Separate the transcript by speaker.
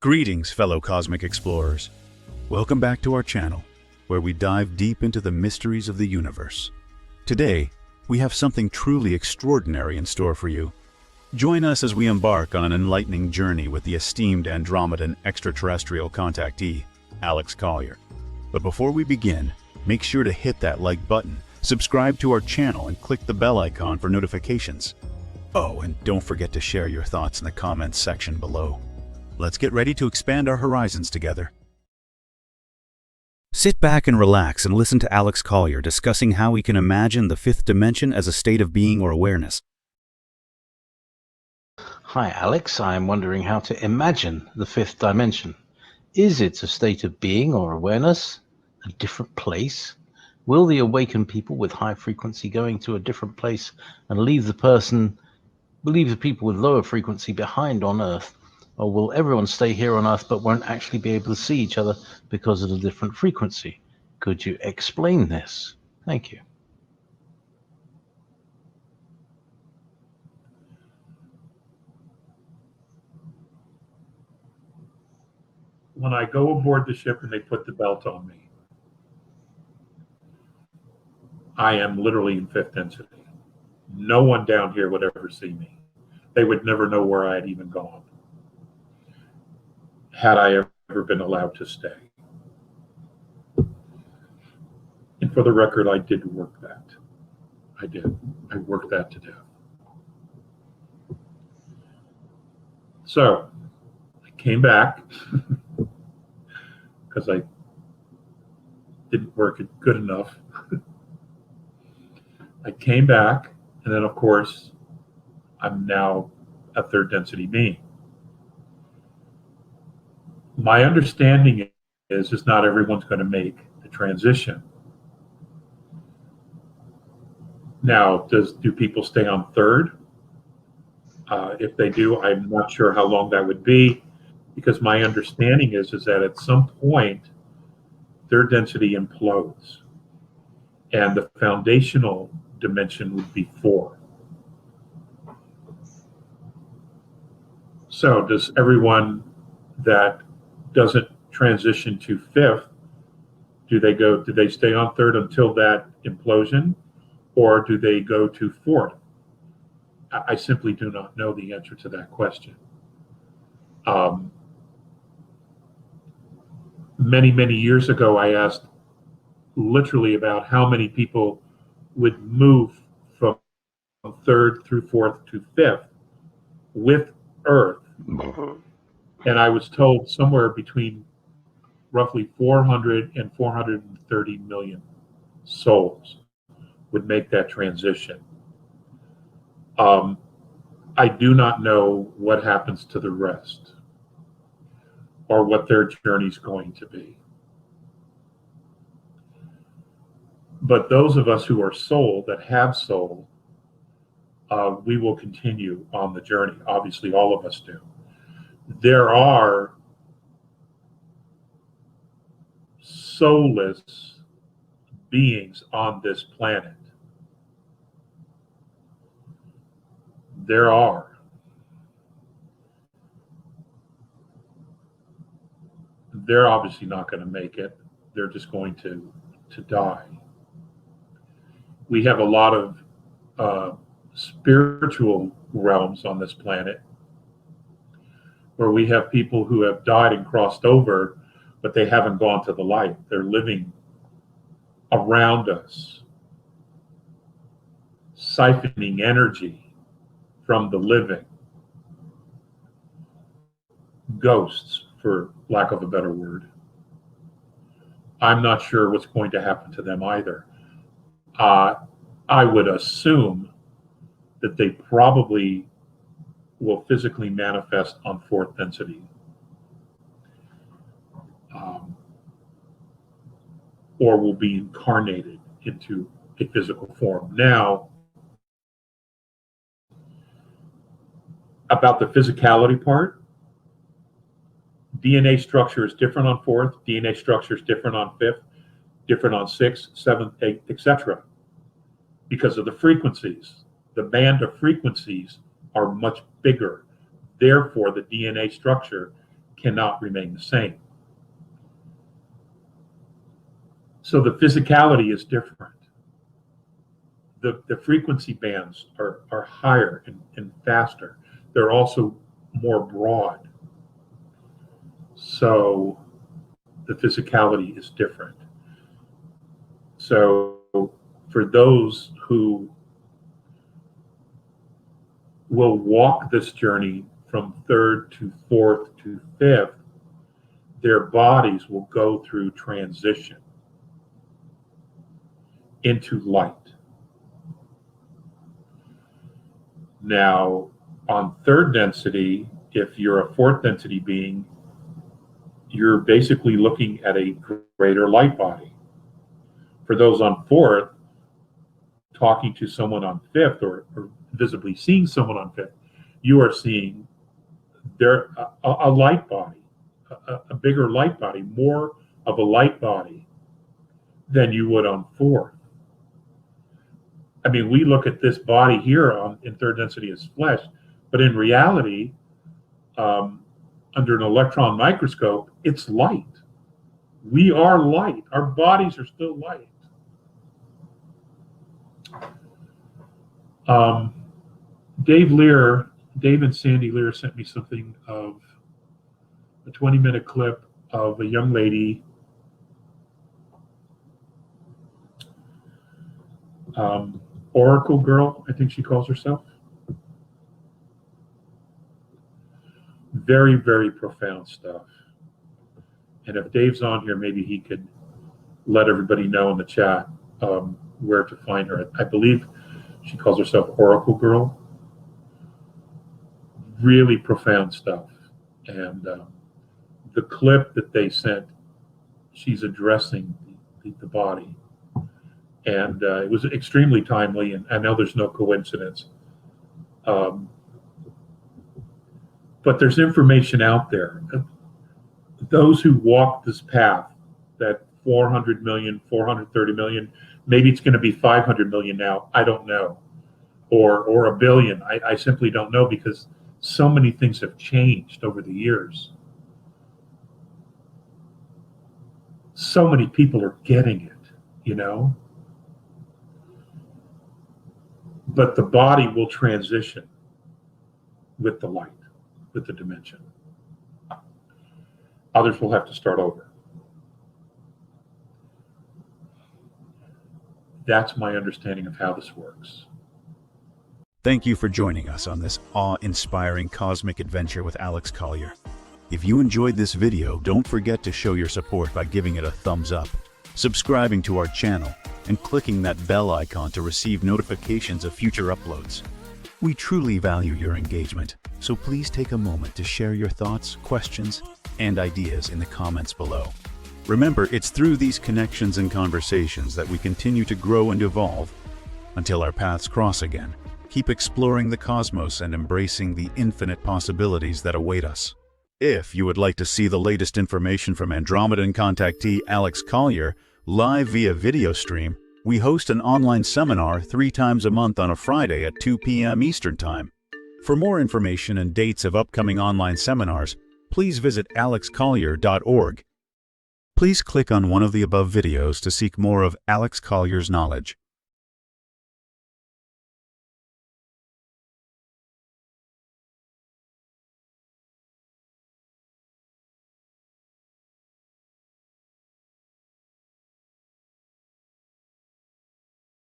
Speaker 1: Greetings, fellow cosmic explorers. Welcome back to our channel, where we dive deep into the mysteries of the universe. Today, we have something truly extraordinary in store for you. Join us as we embark on an enlightening journey with the esteemed Andromedan extraterrestrial contactee, Alex Collier. But before we begin, make sure to hit that like button, subscribe to our channel, and click the bell icon for notifications. Oh, and don't forget to share your thoughts in the comments section below. Let's get ready to expand our horizons together. Sit back and relax and listen to Alex Collier discussing how we can imagine the fifth dimension as a state of being or awareness.
Speaker 2: Hi Alex, I'm wondering how to imagine the fifth dimension. Is it a state of being or awareness? A different place? Will the awakened people with high frequency going to a different place and leave the people with lower frequency behind on Earth? Or will everyone stay here on Earth but won't actually be able to see each other because of the different frequency? Could you explain this? Thank you.
Speaker 3: When I go aboard the ship and they put the belt on me, I am literally in fifth density. No one down here would ever see me. They would never know where I had even gone, had I ever been allowed to stay. And for the record, I did work that. I did. I worked that to death. So I came back because I didn't work it good enough. I came back, and then of course, I'm now a third density being. My understanding is not everyone's going to make the transition. Now, do people stay on third? If they do, I'm not sure how long that would be, because my understanding is that at some point, third density implodes, and the foundational dimension would be 4. So does everyone that doesn't transition to fifth, do they stay on third until that implosion, or do they go to fourth? I simply do not know the answer to that question. Many years ago, I asked literally about how many people would move from third through fourth to fifth with Earth. And I was told somewhere between roughly 400 and 430 million souls would make that transition. I do not know what happens to the rest or what their journey is going to be. But those of us who are soul, that have soul, we will continue on the journey. Obviously, all of us do. There are soulless beings on this planet. There are. They're obviously not going to make it. They're just going to die. We have a lot of spiritual realms on this planet where we have people who have died and crossed over, but they haven't gone to the light. They're living around us, siphoning energy from the living. Ghosts, for lack of a better word. I'm not sure what's going to happen to them either. I would assume that they probably will physically manifest on fourth density. Or will be incarnated into a physical form. Now, about the physicality part, DNA structure is different on fourth, DNA structure is different on fifth, different on sixth, seventh, eighth, etc. Because of the frequencies. The band of frequencies are much bigger. Therefore, the DNA structure cannot remain the same. So the physicality is different. The frequency bands are higher and faster. They're also more broad. So the physicality is different. So for those who will walk this journey from third to fourth to fifth, their bodies will go through transition into light. Now, on third density, if you're a fourth density being, you're basically looking at a greater light body. For those on fourth, talking to someone on fifth or visibly seeing someone on fifth, you are seeing a light body, a bigger light body, more of a light body than you would on fourth. I mean, we look at this body here in third density as flesh, but in reality, under an electron microscope, it's light. We are light. Our bodies are still light. Dave and Sandy Lear sent me something of a 20-minute clip of a young lady Oracle Girl, I think she calls herself. Very, very profound stuff. And if Dave's on here, maybe he could let everybody know in the chat where to find her. I believe she calls herself Oracle Girl. Really profound stuff. And the clip that they sent, she's addressing the body. And it was extremely timely, and I know there's no coincidence. But there's information out there. Those who walk this path, that 400 million, 430 million, maybe it's going to be 500 million now, I don't know. Or a billion, I simply don't know, because so many things have changed over the years. So many people are getting it, you know? But the body will transition with the light, with the dimension. Others will have to start over. That's my understanding of how this works.
Speaker 1: Thank you for joining us on this awe-inspiring cosmic adventure with Alex Collier. If you enjoyed this video, don't forget to show your support by giving it a thumbs up, subscribing to our channel, and clicking that bell icon to receive notifications of future uploads. We truly value your engagement, so please take a moment to share your thoughts, questions, and ideas in the comments below. Remember, it's through these connections and conversations that we continue to grow and evolve. Until our paths cross again, keep exploring the cosmos and embracing the infinite possibilities that await us. If you would like to see the latest information from Andromedan Contactee Alex Collier live via video stream, we host an online seminar 3 times a month on a Friday at 2 p.m. Eastern Time. For more information and dates of upcoming online seminars, please visit alexcollier.org. Please click on one of the above videos to seek more of Alex Collier's knowledge.